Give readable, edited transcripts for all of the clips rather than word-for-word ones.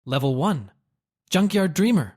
Level 1. Junkyard Dreamer.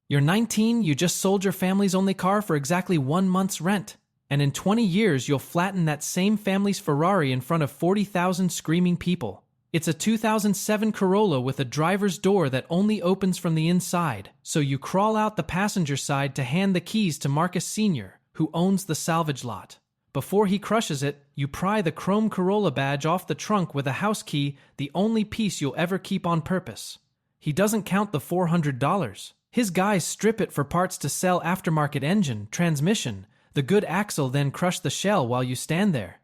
You're 19, you just sold your family's only car for exactly 1 month's rent. And in 20 years, you'll flatten that same family's Ferrari in front of 40,000 screaming people. It's a 2007 Corolla with a driver's door that only opens from the inside, so you crawl out the passenger side to hand the keys to Marcus Sr., who owns the salvage lot. Before he crushes it, you pry the chrome Corolla badge off the trunk with a house key, the only piece you'll ever keep on purpose. He doesn't count the $400. His guys strip it for parts to sell aftermarket engine, transmission. The good axle then crush the shell while you stand there.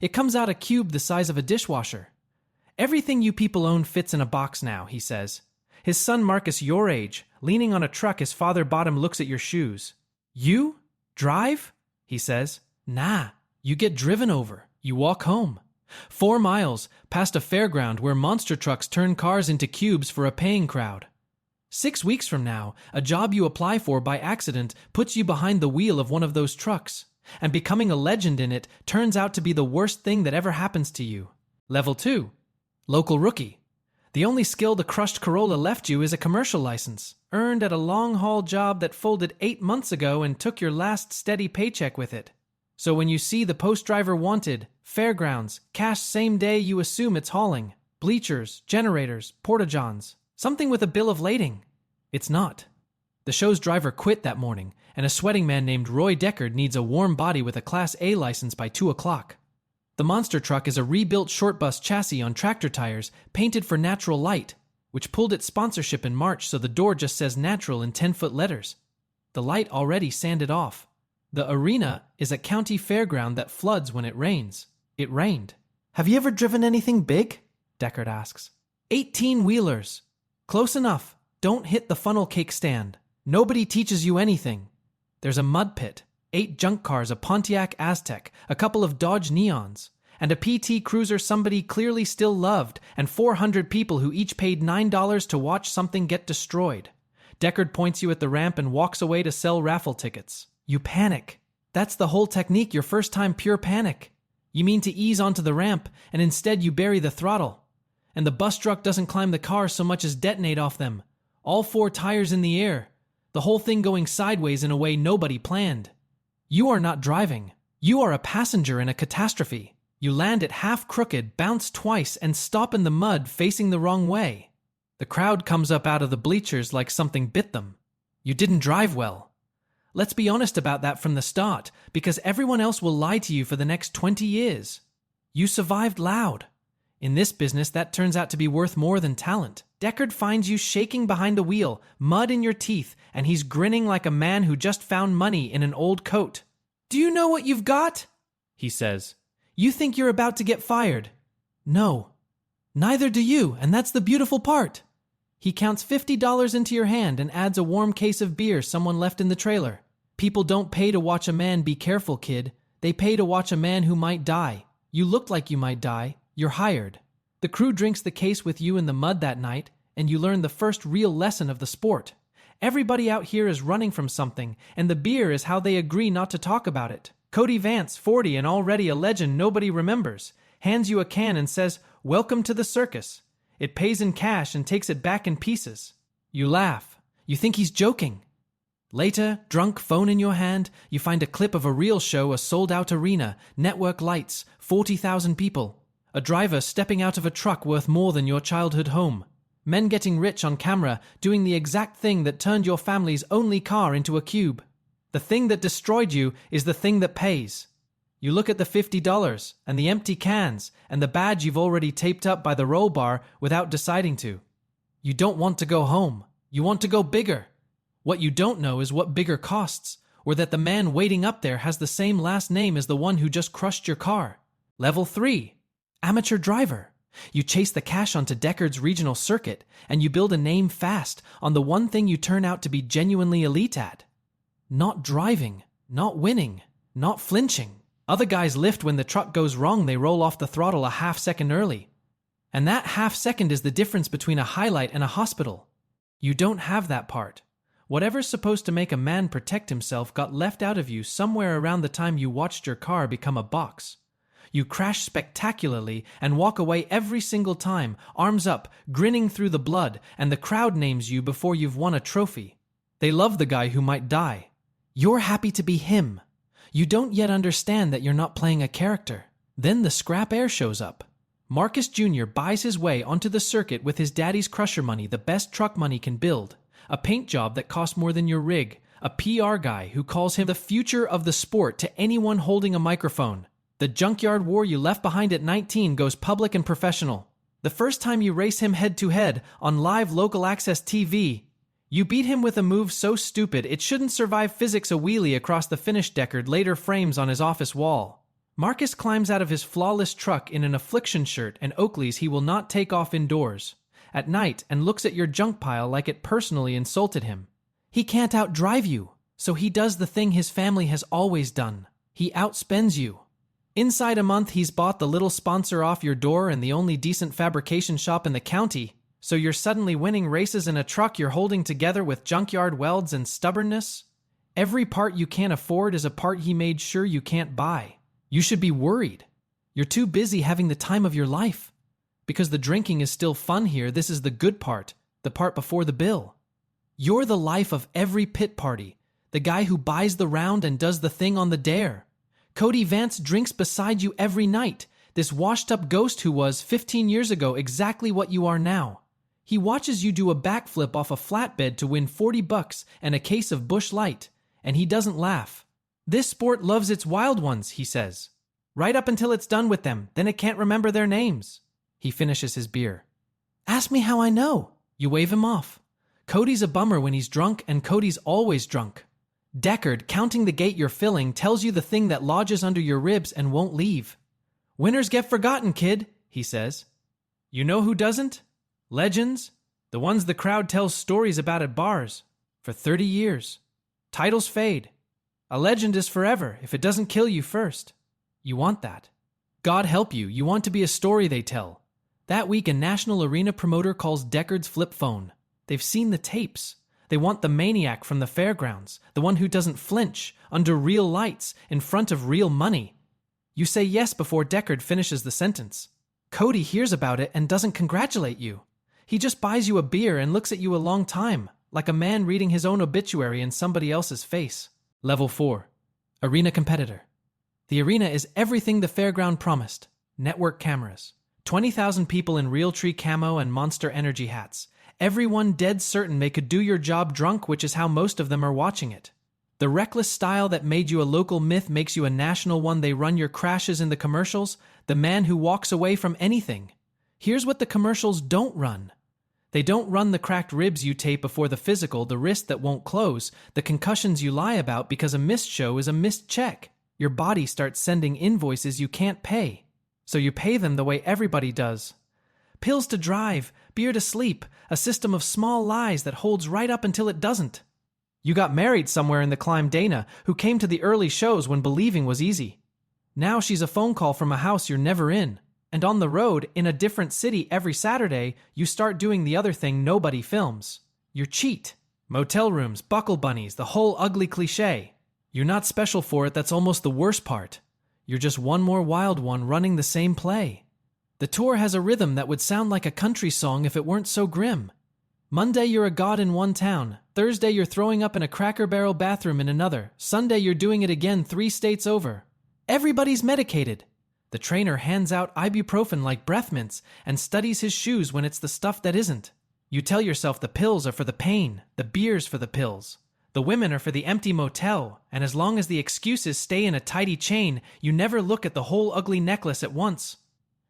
It comes out a cube the size of a dishwasher. Everything you people own fits in a box now, he says. His son Marcus, your age, leaning on a truck his father bought him, looks at your shoes. You? Drive? He says. Nah, you get driven over. You walk home. 4 miles, past a fairground where monster trucks turn cars into cubes for a paying crowd. 6 weeks from now, a job you apply for by accident puts you behind the wheel of one of those trucks, and becoming a legend in it turns out to be the worst thing that ever happens to you. Level 2. Local Rookie. The only skill the crushed Corolla left you is a commercial license, earned at a long-haul job that folded 8 months ago and took your last steady paycheck with it. So when you see the post driver wanted, fairgrounds, cash same day, you assume it's hauling, bleachers, generators, porta-johns, something with a bill of lading. It's not. The show's driver quit that morning, and a sweating man named Roy Deckard needs a warm body with a Class A license by 2 o'clock. The monster truck is a rebuilt short bus chassis on tractor tires painted for Natural Light, which pulled its sponsorship in March, so the door just says Natural in 10-foot letters. The light already sanded off. The arena is a county fairground that floods when it rains. It rained. Have you ever driven anything big? Deckard asks. 18-wheelers. Close enough. Don't hit the funnel cake stand. Nobody teaches you anything. There's a mud pit, 8 junk cars, a Pontiac Aztek, a couple of Dodge Neons, and a PT Cruiser somebody clearly still loved, and 400 people who each paid $9 to watch something get destroyed. Deckard points you at the ramp and walks away to sell raffle tickets. You panic. That's the whole technique, your first time pure panic. You mean to ease onto the ramp, and instead you bury the throttle. And the bus truck doesn't climb the car so much as detonate off them. All 4 tires in the air. The whole thing going sideways in a way nobody planned. You are not driving. You are a passenger in a catastrophe. You land it half crooked, bounce twice, and stop in the mud facing the wrong way. The crowd comes up out of the bleachers like something bit them. You didn't drive well. Let's be honest about that from the start, because everyone else will lie to you for the next 20 years. You survived loud. In this business, that turns out to be worth more than talent. Deckard finds you shaking behind the wheel, mud in your teeth, and he's grinning like a man who just found money in an old coat. Do you know what you've got? He says. You think you're about to get fired. No. Neither do you, and that's the beautiful part. He counts $50 into your hand and adds a warm case of beer someone left in the trailer. People don't pay to watch a man be careful, kid. They pay to watch a man who might die. You looked like you might die. You're hired. The crew drinks the case with you in the mud that night, and you learn the first real lesson of the sport. Everybody out here is running from something, and the beer is how they agree not to talk about it. Cody Vance, 40 and already a legend nobody remembers, hands you a can and says, "Welcome to the circus." It pays in cash and takes it back in pieces. You laugh. You think he's joking. Later, drunk, phone in your hand, you find a clip of a real show, a sold-out arena, network lights, 40,000 people. A driver stepping out of a truck worth more than your childhood home. Men getting rich on camera, doing the exact thing that turned your family's only car into a cube. The thing that destroyed you is the thing that pays. You look at the $50 and the empty cans and the badge you've already taped up by the roll bar without deciding to. You don't want to go home. You want to go bigger. What you don't know is what bigger costs, or that the man waiting up there has the same last name as the one who just crushed your car. Level 3. Amateur driver. You chase the cash onto Deckard's regional circuit, and you build a name fast on the one thing you turn out to be genuinely elite at. Not driving, not winning, not flinching. Other guys lift when the truck goes wrong, they roll off the throttle a half second early. And that half second is the difference between a highlight and a hospital. You don't have that part. Whatever's supposed to make a man protect himself got left out of you somewhere around the time you watched your car become a box. You crash spectacularly and walk away every single time, arms up, grinning through the blood, and the crowd names you before you've won a trophy. They love the guy who might die. You're happy to be him. You don't yet understand that you're not playing a character. Then the scrap air shows up. Marcus Jr. buys his way onto the circuit with his daddy's crusher money, the best truck money can build, a paint job that costs more than your rig, a PR guy who calls him the future of the sport to anyone holding a microphone. The junkyard war you left behind at 19 goes public and professional. The first time you race him head-to-head on live local access TV, you beat him with a move so stupid it shouldn't survive physics, a wheelie across the finish Deckard later frames on his office wall. Marcus climbs out of his flawless truck in an Affliction shirt and Oakley's he will not take off indoors at night and looks at your junk pile like it personally insulted him. He can't outdrive you, so he does the thing his family has always done. He outspends you. Inside a month he's bought the little sponsor off your door and the only decent fabrication shop in the county, so you're suddenly winning races in a truck you're holding together with junkyard welds and stubbornness. Every part you can't afford is a part he made sure you can't buy. You should be worried. You're too busy having the time of your life. Because the drinking is still fun here, this is the good part, the part before the bill. You're the life of every pit party, the guy who buys the round and does the thing on the dare. Cody Vance drinks beside you every night, this washed-up ghost who was, 15 years ago, exactly what you are now. He watches you do a backflip off a flatbed to win $40 and a case of Busch Light, and he doesn't laugh. This sport loves its wild ones, he says. Right up until it's done with them, then it can't remember their names. He finishes his beer. Ask me how I know. You wave him off. Cody's a bummer when he's drunk, and Cody's always drunk. Deckard, counting the gate you're filling, tells you the thing that lodges under your ribs and won't leave. Winners get forgotten, kid, he says. You know who doesn't? Legends. The ones the crowd tells stories about at bars. For 30 years. Titles fade. A legend is forever if it doesn't kill you first. You want that. God help you, you want to be a story they tell. That week, a national arena promoter calls Deckard's flip phone. They've seen the tapes. They want the maniac from the fairgrounds, the one who doesn't flinch, under real lights, in front of real money. You say yes before Deckard finishes the sentence. Cody hears about it and doesn't congratulate you. He just buys you a beer and looks at you a long time, like a man reading his own obituary in somebody else's face. Level 4. Arena competitor. The arena is everything the fairground promised. Network cameras. 20,000 people in Realtree camo and Monster Energy hats. Everyone dead certain they could do your job drunk, which is how most of them are watching it. The reckless style that made you a local myth makes you a national one. They run your crashes in the commercials. The man who walks away from anything. Here's what the commercials don't run. They don't run the cracked ribs you tape before the physical, the wrist that won't close, the concussions you lie about because a missed show is a missed check. Your body starts sending invoices you can't pay. So you pay them the way everybody does. Pills to drive, beer to sleep, a system of small lies that holds right up until it doesn't. You got married somewhere in the climb, Dana, who came to the early shows when believing was easy. Now she's a phone call from a house you're never in. And on the road, in a different city every Saturday, you start doing the other thing nobody films. You cheat. Motel rooms, buckle bunnies, the whole ugly cliche. You're not special for it, that's almost the worst part. You're just one more wild one running the same play. The tour has a rhythm that would sound like a country song if it weren't so grim. Monday you're a god in one town. Thursday you're throwing up in a Cracker Barrel bathroom in another. Sunday you're doing it again 3 states over. Everybody's medicated. The trainer hands out ibuprofen like breath mints and studies his shoes when it's the stuff that isn't. You tell yourself the pills are for the pain, the beer's for the pills. The women are for the empty motel, and as long as the excuses stay in a tidy chain, you never look at the whole ugly necklace at once.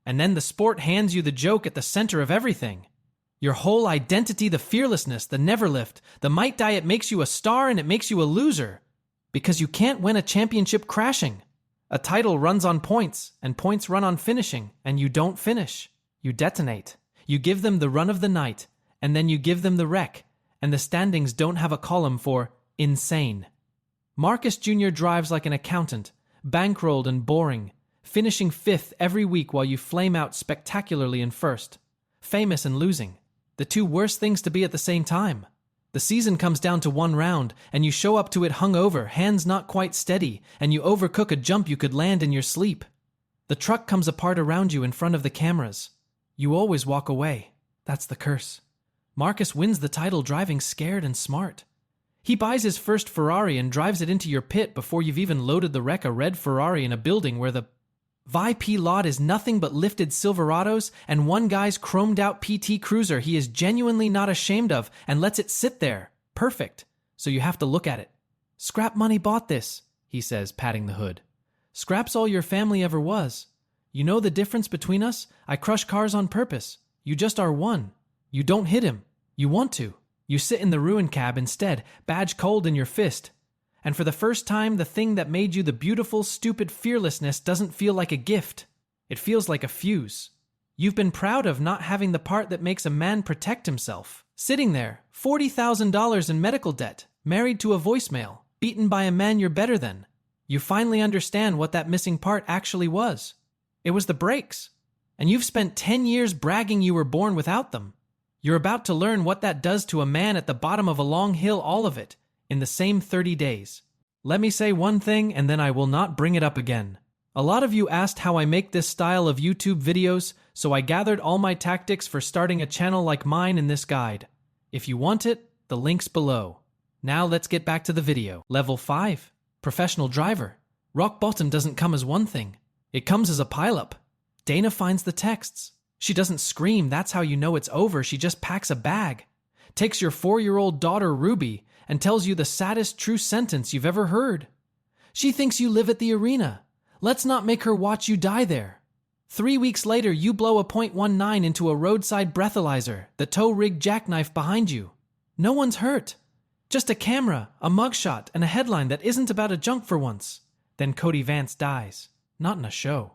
And then the sport hands you the joke at the center of everything. Your whole identity, the fearlessness, the never lift, the might diet makes you a star and it makes you a loser. Because you can't win a championship crashing. A title runs on points, and points run on finishing, and you don't finish. You detonate. You give them the run of the night, and then you give them the wreck, and the standings don't have a column for insane. Marcus Jr. drives like an accountant, bankrolled and boring, finishing 5th every week while you flame out spectacularly in 1st. Famous and losing. The 2 worst things to be at the same time. The season comes down to 1 round, and you show up to it hungover, hands not quite steady, and you overcook a jump you could land in your sleep. The truck comes apart around you in front of the cameras. You always walk away. That's the curse. Marcus wins the title driving scared and smart. He buys his first Ferrari and drives it into your pit before you've even loaded the wreck a red Ferrari in a building where the VIP lot is nothing but lifted Silverados and one guy's chromed-out PT Cruiser he is genuinely not ashamed of and lets it sit there. Perfect. So you have to look at it. Scrap money bought this, he says, patting the hood. Scrap's all your family ever was. You know the difference between us? I crush cars on purpose. You just are one. You don't hit him. You want to. You sit in the ruin cab instead, badge cold in your fist. And for the first time, the thing that made you the beautiful, stupid fearlessness doesn't feel like a gift. It feels like a fuse. You've been proud of not having the part that makes a man protect himself. Sitting there, $40,000 in medical debt, married to a voicemail, beaten by a man you're better than. You finally understand what that missing part actually was. It was the brakes. And you've spent 10 years bragging you were born without them. You're about to learn what that does to a man at the bottom of a long hill, all of it, in the same 30 days. Let me say one thing and then I will not bring it up again. A lot of you asked how I make this style of YouTube videos, so I gathered all my tactics for starting a channel like mine in this guide. If you want it, the link's below. Now let's get back to the video. Level 5. Professional driver. Rock bottom doesn't come as one thing. It comes as a pileup. Dana finds the texts. She doesn't scream, that's how you know it's over, she just packs a bag. Takes your 4-year-old daughter Ruby and tells you the saddest true sentence you've ever heard. She thinks you live at the arena. Let's not make her watch you die there. 3 weeks later, you blow a .19 into a roadside breathalyzer, the tow-rigged jackknife behind you. No one's hurt. Just a camera, a mugshot, and a headline that isn't about a junk for once. Then Cody Vance dies. Not in a show.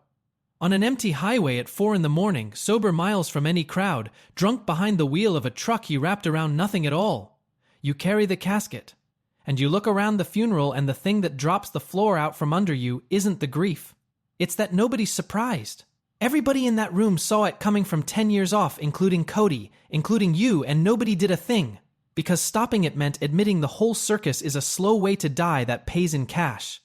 On an empty highway at 4 a.m, sober miles from any crowd, drunk behind the wheel of a truck you wrapped around nothing at all. You carry the casket. And you look around the funeral and the thing that drops the floor out from under you isn't the grief. It's that nobody's surprised. Everybody in that room saw it coming from 10 years off, including Cody, including you, and nobody did a thing. Because stopping it meant admitting the whole circus is a slow way to die that pays in cash.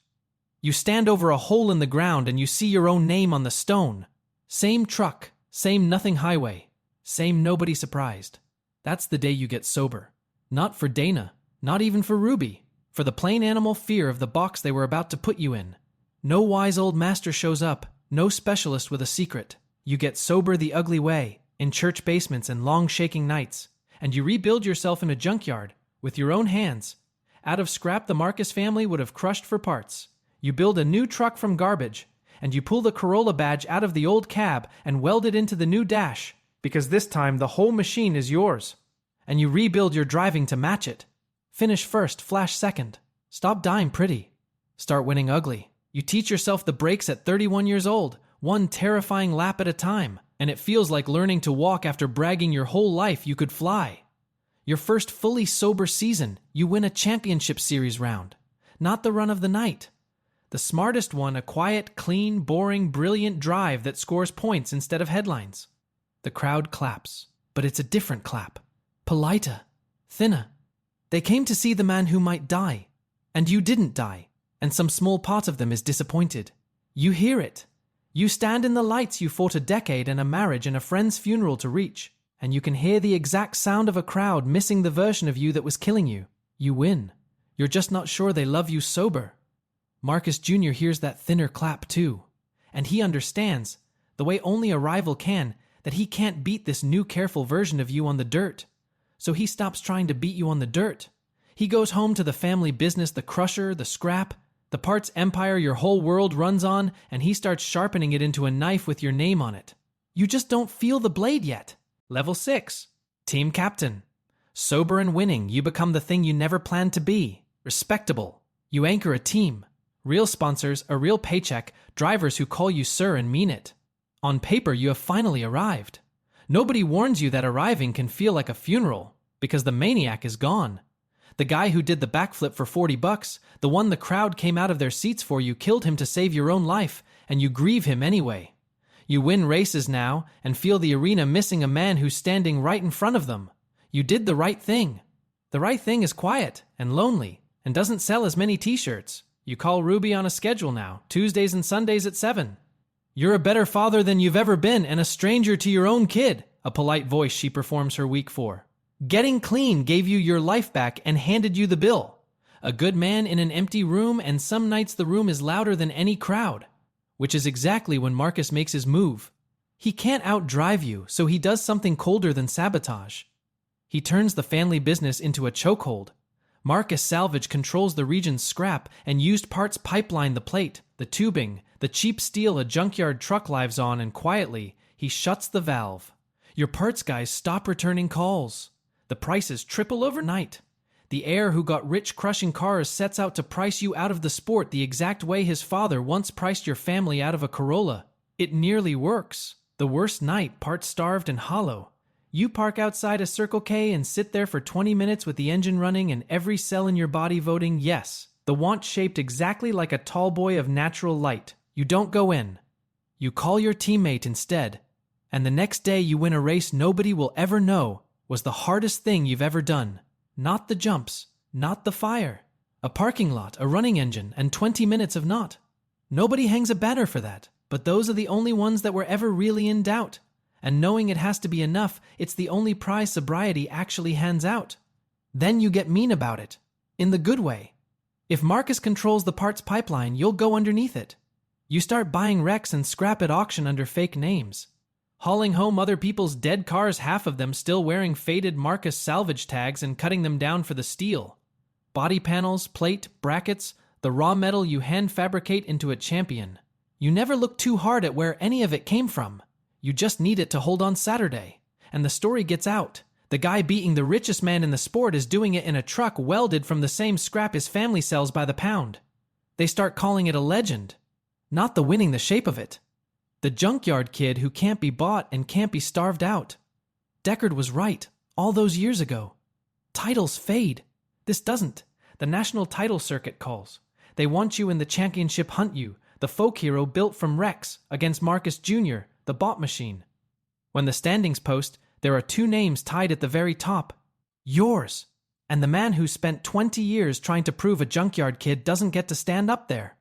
You stand over a hole in the ground and you see your own name on the stone. Same truck, same nothing highway, same nobody surprised. That's the day you get sober. Not for Dana, not even for Ruby, for the plain animal fear of the box they were about to put you in. No wise old master shows up, no specialist with a secret. You get sober the ugly way, in church basements and long shaking nights, and you rebuild yourself in a junkyard, with your own hands, out of scrap the Marcus family would have crushed for parts. You build a new truck from garbage, and you pull the Corolla badge out of the old cab and weld it into the new dash, because this time the whole machine is yours. And you rebuild your driving to match it. Finish first, flash second. Stop dying pretty. Start winning ugly. You teach yourself the brakes at 31 years old, one terrifying lap at a time, and it feels like learning to walk after bragging your whole life you could fly. Your first fully sober season, you win a championship series round. Not the run of the night. The smartest one, a quiet, clean, boring, brilliant drive that scores points instead of headlines. The crowd claps, but it's a different clap. Politer, thinner. They came to see the man who might die, and you didn't die, and some small part of them is disappointed. You hear it. You stand in the lights you fought a decade and a marriage and a friend's funeral to reach, and you can hear the exact sound of a crowd missing the version of you that was killing you. You win. You're just not sure they love you sober. Marcus Jr. hears that thinner clap too, and he understands, the way only a rival can, that he can't beat this new careful version of you on the dirt. So he stops trying to beat you on the dirt. He goes home to the family business, the crusher, the scrap, the parts empire your whole world runs on, and he starts sharpening it into a knife with your name on it. You just don't feel the blade yet. Level 6. Team captain. Sober and winning, you become the thing you never planned to be. Respectable. You anchor a team. Real sponsors, a real paycheck, drivers who call you sir and mean it. On paper, you have finally arrived. Nobody warns you that arriving can feel like a funeral, because the maniac is gone. The guy who did the backflip for $40, the one the crowd came out of their seats for, you killed him to save your own life, and you grieve him anyway. You win races now, and feel the arena missing a man who's standing right in front of them. You did the right thing. The right thing is quiet and lonely, and doesn't sell as many t-shirts. You call Ruby on a schedule now, Tuesdays and Sundays at 7. "You're a better father than you've ever been and a stranger to your own kid," a polite voice she performs her week for. "Getting clean gave you your life back and handed you the bill. A good man in an empty room, and some nights the room is louder than any crowd." Which is exactly when Marcus makes his move. He can't outdrive you, so he does something colder than sabotage. He turns the family business into a chokehold. Marcus Salvage controls the region's scrap and used parts pipeline the plate, the tubing, the cheap steel a junkyard truck lives on, and quietly, he shuts the valve. Your parts guys stop returning calls. The prices triple overnight. The heir who got rich crushing cars sets out to price you out of the sport the exact way his father once priced your family out of a Corolla. It nearly works. The worst night, part-starved and hollow. You park outside a Circle K and sit there for 20 minutes with the engine running and every cell in your body voting yes. The want shaped exactly like a tall boy of natural light. You don't go in. You call your teammate instead. And the next day you win a race nobody will ever know was the hardest thing you've ever done. Not the jumps, not the fire. A parking lot, a running engine, and 20 minutes of not. Nobody hangs a banner for that, but those are the only ones that were ever really in doubt. And knowing it has to be enough, it's the only prize sobriety actually hands out. Then you get mean about it. In the good way. If Marcus controls the parts pipeline, you'll go underneath it. You start buying wrecks and scrap at auction under fake names. Hauling home other people's dead cars, half of them still wearing faded Marcus Salvage tags, and cutting them down for the steel. Body panels, plate, brackets, the raw metal you hand fabricate into a champion. You never look too hard at where any of it came from. You just need it to hold on Saturday. And the story gets out. The guy beating the richest man in the sport is doing it in a truck welded from the same scrap his family sells by the pound. They start calling it a legend. Not the winning the shape of it. The junkyard kid who can't be bought and can't be starved out. Deckard was right, all those years ago. Titles fade. This doesn't. The national title circuit calls. They want you in the championship hunt you, the folk hero built from wrecks, against Marcus Jr., the bot machine. When the standings post, there are two names tied at the very top. Yours. And the man who spent 20 years trying to prove a junkyard kid doesn't get to stand up there.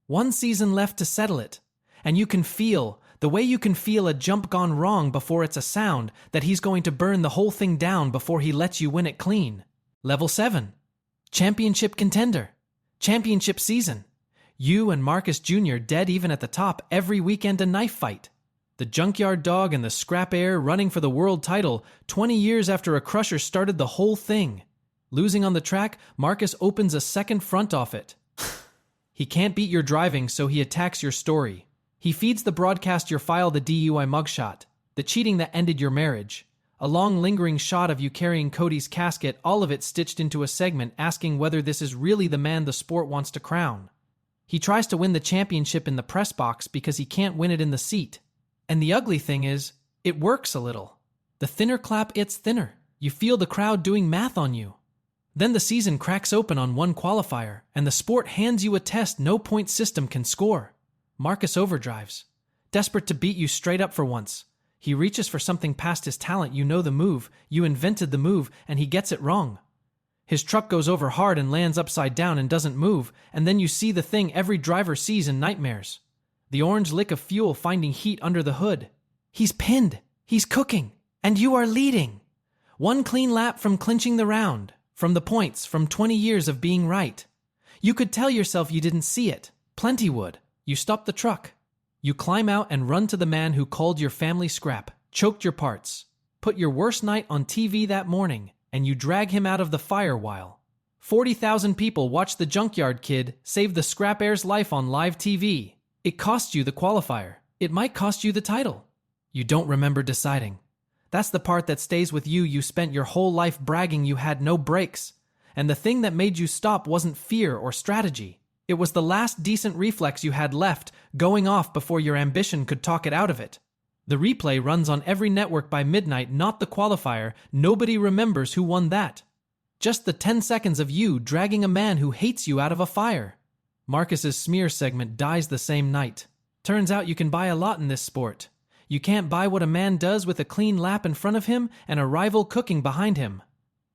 One season left to settle it. And you can feel, the way you can feel a jump gone wrong before it's a sound, that he's going to burn the whole thing down before he lets you win it clean. Level 7. Championship contender. Championship season. You and Marcus Jr. dead even at the top every weekend a knife fight. The junkyard dog and the scrap heir running for the world title 20 years after a crusher started the whole thing. Losing on the track, Marcus opens a second front off it. He can't beat your driving, so he attacks your story. He feeds the broadcast your file the DUI mugshot, the cheating that ended your marriage, a long lingering shot of you carrying Cody's casket, all of it stitched into a segment asking whether this is really the man the sport wants to crown. He tries to win the championship in the press box because he can't win it in the seat. And the ugly thing is, it works a little. The thinner clap gets thinner. You feel the crowd doing math on you. Then the season cracks open on one qualifier, and the sport hands you a test no point system can score. Marcus overdrives. Desperate to beat you straight up for once. He reaches for something past his talent. You know the move, you invented the move, and he gets it wrong. His truck goes over hard and lands upside down and doesn't move, and then you see the thing every driver sees in nightmares. The orange lick of fuel finding heat under the hood. He's pinned. He's cooking. And you are leading. One clean lap from clinching the round. From the points, from 20 years of being right. You could tell yourself you didn't see it. Plenty would. You stop the truck. You climb out and run to the man who called your family scrap, choked your parts, put your worst night on TV that morning, and you drag him out of the fire while 40,000 people watch the junkyard kid save the scrap heir's life on live TV. It costs you the qualifier. It might cost you the title. You don't remember deciding. That's the part that stays with you. You spent your whole life bragging you had no brakes. And the thing that made you stop wasn't fear or strategy. It was the last decent reflex you had left, going off before your ambition could talk it out of it. The replay runs on every network by midnight, not the qualifier. Nobody remembers who won that. Just the 10 seconds of you dragging a man who hates you out of a fire. Marcus's smear segment dies the same night. Turns out you can buy a lot in this sport. You can't buy what a man does with a clean lap in front of him and a rival cooking behind him.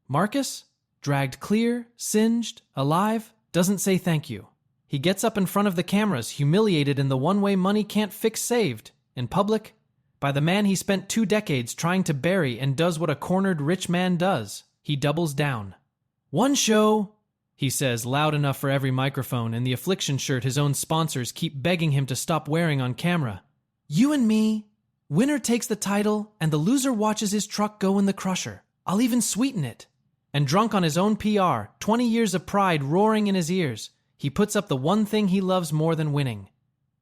Marcus, dragged clear, singed, alive, doesn't say thank you. He gets up in front of the cameras, humiliated in the one-way money can't fix saved, in public, by the man he spent 2 decades trying to bury, and does what a cornered rich man does. He doubles down. "One show," he says, loud enough for every microphone and the affliction shirt his own sponsors keep begging him to stop wearing on camera. "You and me. Winner takes the title, and the loser watches his truck go in the crusher. I'll even sweeten it." And drunk on his own PR, 20 years of pride roaring in his ears, he puts up the one thing he loves more than winning.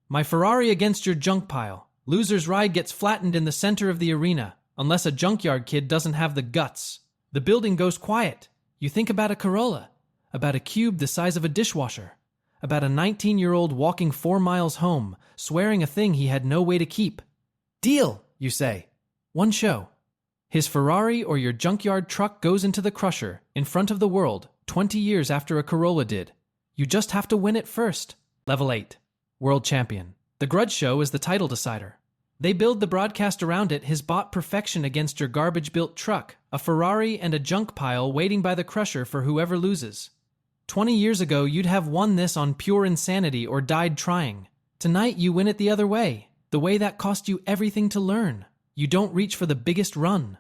"My Ferrari against your junk pile. Loser's ride gets flattened in the center of the arena, unless a Junkyard kid doesn't have the guts. The building goes quiet. You think about a Corolla, about a cube the size of a dishwasher, about a 19-year-old walking 4 miles home, swearing a thing he had no way to keep. Deal, you say. One show. His Ferrari or your junkyard truck goes into the crusher in front of the world 20 years after a Corolla did. You just have to win it first. Level 8. World Champion. The Grudge Show is the title decider. They build the broadcast around it, his bought perfection against your garbage-built truck, a Ferrari and a junk pile waiting by the crusher for whoever loses. 20 years ago, you'd have won this on pure insanity or died trying. Tonight, you win it the other way, the way that cost you everything to learn. You don't reach for the biggest run.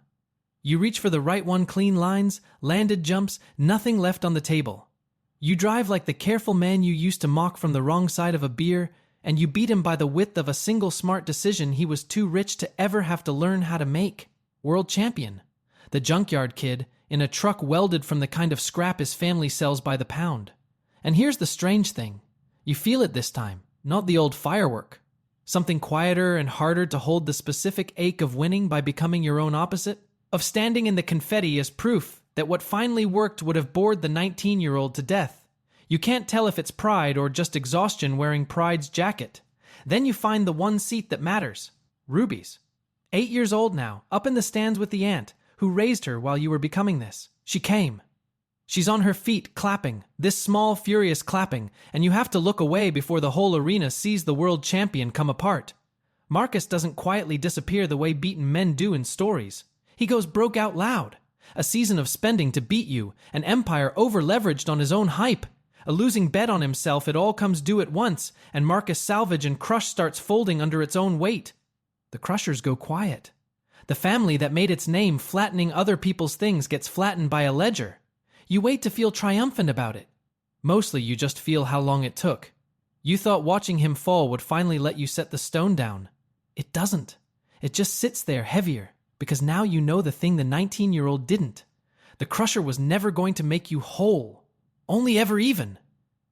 You reach for the right one, clean lines, landed jumps, nothing left on the table. You drive like the careful man you used to mock from the wrong side of a beer, and you beat him by the width of a single smart decision he was too rich to ever have to learn how to make. World champion. The junkyard kid, in a truck welded from the kind of scrap his family sells by the pound. And here's the strange thing. You feel it this time, not the old firework. Something quieter and harder to hold the specific ache of winning by becoming your own opposite, of standing in the confetti as proof that what finally worked would have bored the 19-year-old to death. You can't tell if it's pride or just exhaustion wearing pride's jacket. Then you find the one seat that matters. Ruby's. 8 years old now, up in the stands with the aunt, who raised her while you were becoming this. She came. She's on her feet, clapping, this small, furious clapping, and you have to look away before the whole arena sees the world champion come apart. Marcus doesn't quietly disappear the way beaten men do in stories. He goes broke out loud. A season of spending to beat you, an empire over-leveraged on his own hype. A losing bet on himself, it all comes due at once, and Marcus salvage and crush starts folding under its own weight. The crushers go quiet. The family that made its name flattening other people's things gets flattened by a ledger. You wait to feel triumphant about it. Mostly you just feel how long it took. You thought watching him fall would finally let you set the stone down. It doesn't. It just sits there heavier, because now you know the thing the 19-year-old didn't. The crusher was never going to make you whole. Only ever even.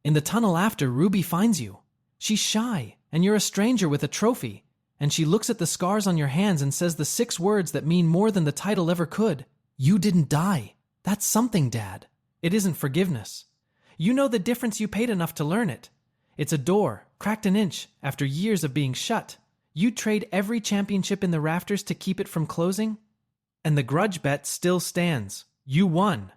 In the tunnel after, Ruby finds you. She's shy, and you're a stranger with a trophy, and she looks at the scars on your hands and says the 6 words that mean more than the title ever could. You didn't die. That's something, Dad. It isn't forgiveness. You know the difference, you paid enough to learn it. It's a door, cracked an inch, after years of being shut. You'd trade every championship in the rafters to keep it from closing? And the grudge bet still stands. You won.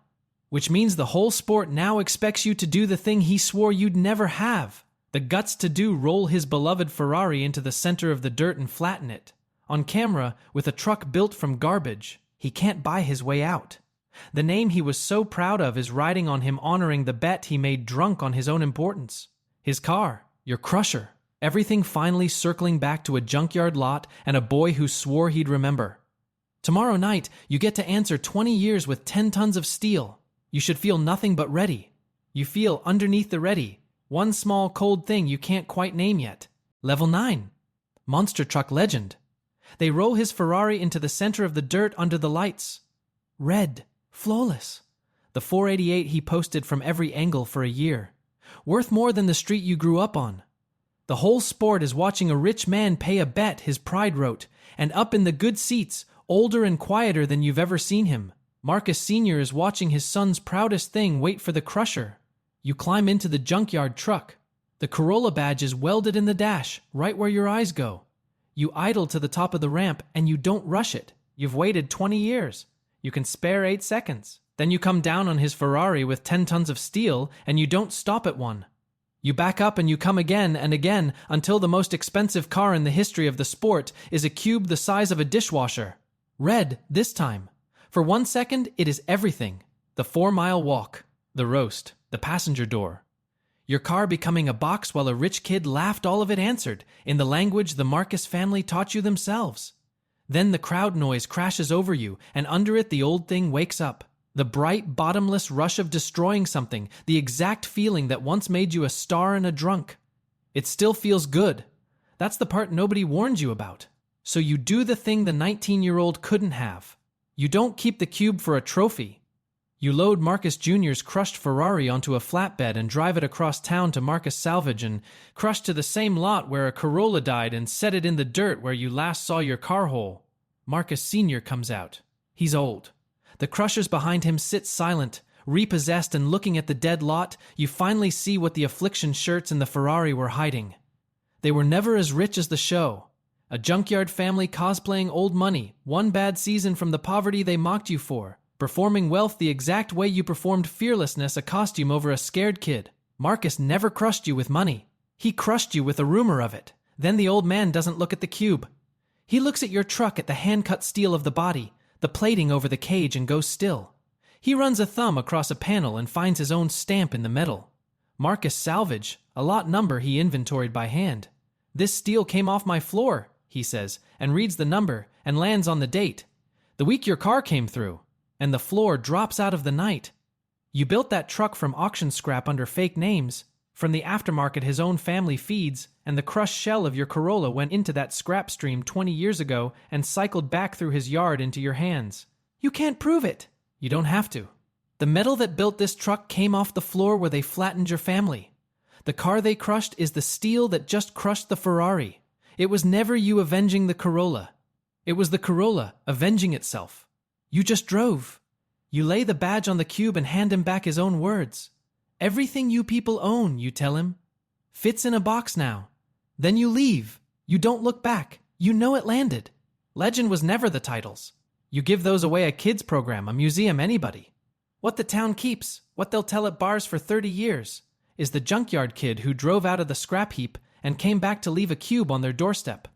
Which means the whole sport now expects you to do the thing he swore you'd never have. The guts to roll his beloved Ferrari into the center of the dirt and flatten it. On camera, with a truck built from garbage, he can't buy his way out. The name he was so proud of is riding on him, honoring the bet he made drunk on his own importance. His car, your crusher, everything finally circling back to a junkyard lot and a boy who swore he'd remember. Tomorrow night, you get to answer 20 years with 10 tons of steel. You should feel nothing but ready. You feel underneath the ready, one small cold thing you can't quite name yet. Level 9. Monster truck legend. They roll his Ferrari into the center of the dirt under the lights. Red. Flawless. The 488 he posted from every angle for a year. Worth more than the street you grew up on. The whole sport is watching a rich man pay a bet, his pride wrote, and up in the good seats, older and quieter than you've ever seen him. Marcus Sr. is watching his son's proudest thing wait for the crusher. You climb into the junkyard truck. The Corolla badge is welded in the dash, right where your eyes go. You idle to the top of the ramp, and you don't rush it. You've waited 20 years. You can spare 8 seconds. Then you come down on his Ferrari with 10 tons of steel, and you don't stop at one. You back up and you come again and again until the most expensive car in the history of the sport is a cube the size of a dishwasher. Red, this time. For 1 second, it is everything. The 4-mile walk, the roast, the passenger door. Your car becoming a box while a rich kid laughed all of it answered, in the language the Marcus family taught you themselves. Then the crowd noise crashes over you, and under it the old thing wakes up. The bright, bottomless rush of destroying something, the exact feeling that once made you a star and a drunk. It still feels good. That's the part nobody warned you about. So you do the thing the 19-year-old couldn't have. You don't keep the cube for a trophy. You load Marcus Jr.'s crushed Ferrari onto a flatbed and drive it across town to Marcus Salvage and crush to the same lot where a Corolla died and set it in the dirt where you last saw your car hole. Marcus Sr. comes out. He's old. The crushers behind him sit silent, repossessed, and looking at the dead lot, you finally see what the affliction shirts and the Ferrari were hiding. They were never as rich as the show. A Junkyard family cosplaying old money, one bad season from the poverty they mocked you for, performing wealth the exact way you performed fearlessness, a costume over a scared kid. Marcus never crushed you with money. He crushed you with a rumor of it. Then the old man doesn't look at the cube. He looks at your truck, at the hand-cut steel of the body, the plating over the cage, and goes still. He runs a thumb across a panel and finds his own stamp in the metal. Marcus Salvage, a lot number he inventoried by hand. "This steel came off my floor," he says, and reads the number and lands on the date. "The week your car came through." And the floor drops out of the night. You built that truck from auction scrap under fake names. From the aftermarket his own family feeds, and the crushed shell of your Corolla went into that scrap stream 20 years ago and cycled back through his yard into your hands. You can't prove it. You don't have to. The metal that built this truck came off the floor where they flattened your family. The car they crushed is the steel that just crushed the Ferrari. It was never you avenging the Corolla. It was the Corolla avenging itself. You just drove. You lay the badge on the cube and hand him back his own words. "Everything you people own," you tell him, "fits in a box now." Then you leave. You don't look back. You know it landed. Legend was never the titles. You give those away a kids program, a museum, anybody. What the town keeps, what they'll tell at bars for 30 years, is the Junkyard kid who drove out of the scrap heap and came back to leave a cube on their doorstep.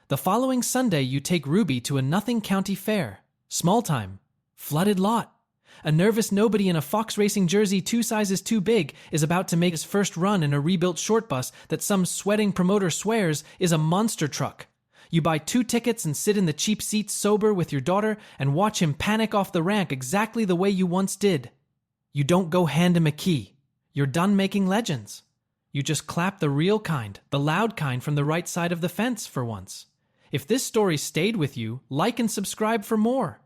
The following Sunday you take Ruby to a nothing county fair. Small time. Flooded lot. A nervous nobody in a Fox Racing jersey 2 sizes too big is about to make his first run in a rebuilt short bus that some sweating promoter swears is a monster truck. You buy 2 tickets and sit in the cheap seats sober with your daughter and watch him panic off the ramp exactly the way you once did. You don't go hand him a key. You're done making legends. You just clap the real kind, the loud kind from the right side of the fence for once. If this story stayed with you, like and subscribe for more.